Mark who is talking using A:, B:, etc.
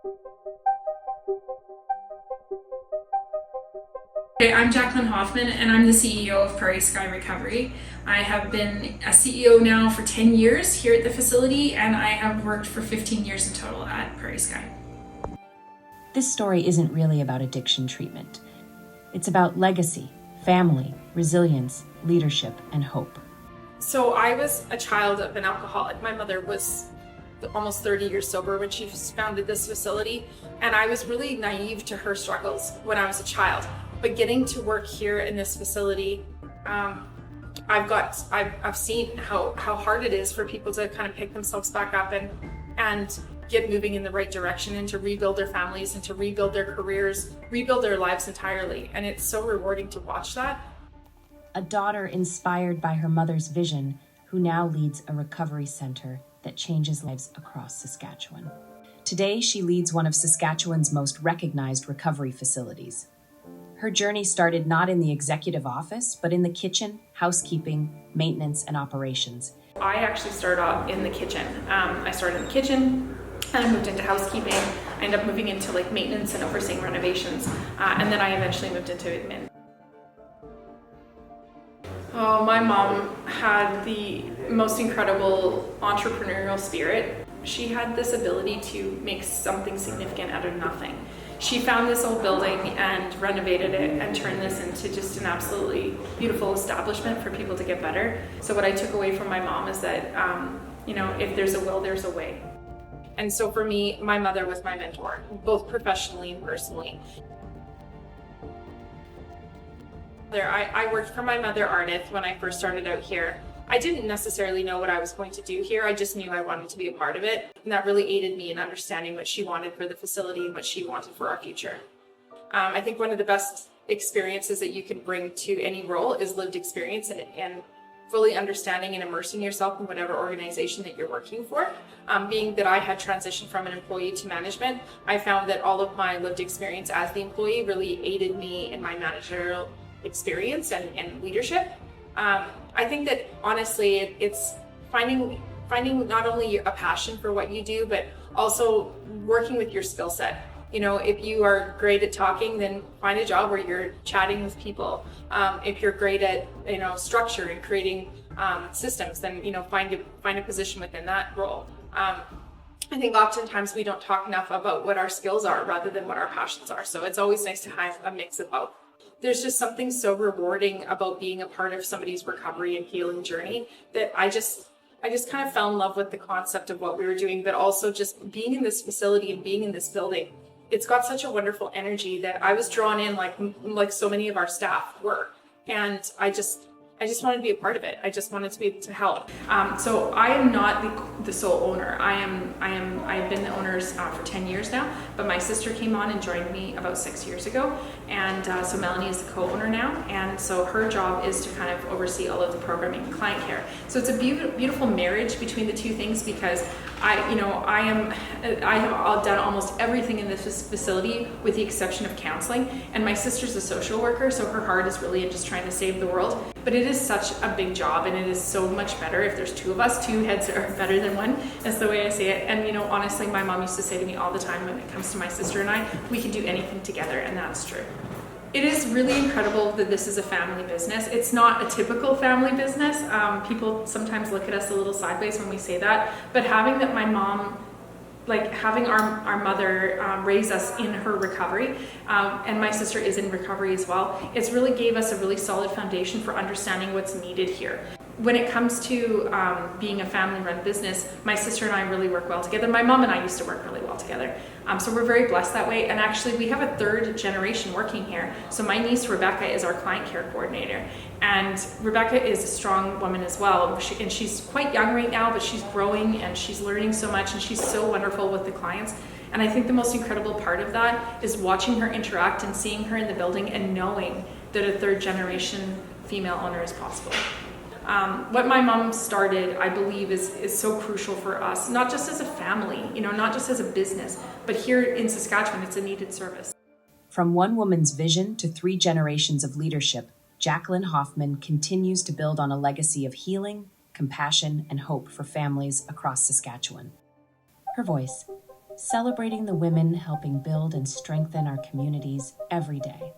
A: Okay, I'm Jacqueline Hoffman, and I'm the CEO of Prairie Sky Recovery. I have been a CEO now for 10 years here at the facility, and I have worked for 15 years in total at Prairie Sky.
B: This story isn't really about addiction treatment. It's about legacy, family, resilience, leadership, and hope.
A: So I was a child of an alcoholic. My mother was almost 30 years sober when she founded this facility, and I was really naive to her struggles when I was a child. But getting to work here in this facility, I've seen how hard it is for people to kind of pick themselves back up and get moving in the right direction, and to rebuild their families and to rebuild their careers, rebuild their lives entirely. And it's so rewarding to watch that.
B: A daughter inspired by her mother's vision, who now leads a recovery center that changes lives across Saskatchewan. Today, she leads one of Saskatchewan's most recognized recovery facilities. Her journey started not in the executive office, but in the kitchen, housekeeping, maintenance, and operations.
A: I actually started off in the kitchen. I started in the kitchen, and I moved into housekeeping. I ended up moving into maintenance and overseeing renovations, and then I eventually moved into admin. Oh, my mom had the most incredible entrepreneurial spirit. She had this ability to make something significant out of nothing. She found this old building and renovated it and turned this into just an absolutely beautiful establishment for people to get better. So what I took away from my mom is that, if there's a will, there's a way. And so for me, my mother was my mentor, both professionally and personally. I worked for my mother, Arnith, when I first started out here. I didn't necessarily know what I was going to do here. I just knew I wanted to be a part of it. And that really aided me in understanding what she wanted for the facility and what she wanted for our future. I think one of the best experiences that you can bring to any role is lived experience and fully understanding and immersing yourself in whatever organization that you're working for. Being that I had transitioned from an employee to management, I found that all of my lived experience as the employee really aided me in my managerial experience and leadership. I think that honestly, it's finding not only a passion for what you do, but also working with your skill set. If you are great at talking, then find a job where you're chatting with people. If you're great at structure and creating systems, then find a position within that role. I think oftentimes we don't talk enough about what our skills are rather than what our passions are. So it's always nice to have a mix of both. There's just something so rewarding about being a part of somebody's recovery and healing journey that I just kind of fell in love with the concept of what we were doing, but also just being in this facility and being in this building. It's got such a wonderful energy that I was drawn in like so many of our staff were. And I just wanted to be a part of it. I just wanted to be able to help. So I am not the sole owner. I've been the owners for 10 years now, but my sister came on and joined me about 6 years ago. And so Melanie is the co-owner now. And so her job is to kind of oversee all of the programming and client care. So it's a beautiful marriage between the two things, because I have done almost everything in this facility with the exception of counseling. And my sister's a social worker, so her heart is really in just trying to save the world. But it is such a big job, and it is so much better if there's two of us. Two heads are better than one. That's the way I say it. And honestly, my mom used to say to me all the time when it comes to my sister and I, we can do anything together, and that's true. It is really incredible that this is a family business. It's not a typical family business. People sometimes look at us a little sideways when we say that, but having my mom, having our mother raise us in her recovery, and my sister is in recovery as well, it's really gave us a really solid foundation for understanding what's needed here. When it comes to being a family-run business, my sister and I really work well together. My mom and I used to work really well together. So we're very blessed that way. And actually, we have a third generation working here. So my niece, Rebecca, is our client care coordinator. And Rebecca is a strong woman as well. And she's quite young right now, but she's growing and she's learning so much, and she's so wonderful with the clients. And I think the most incredible part of that is watching her interact and seeing her in the building and knowing that a third generation female owner is possible. What my mom started, I believe, is so crucial for us, not just as a family, not just as a business, but here in Saskatchewan, it's a needed service.
B: From one woman's vision to 3 generations of leadership, Jacqueline Hoffman continues to build on a legacy of healing, compassion, and hope for families across Saskatchewan. Her voice, celebrating the women helping build and strengthen our communities every day.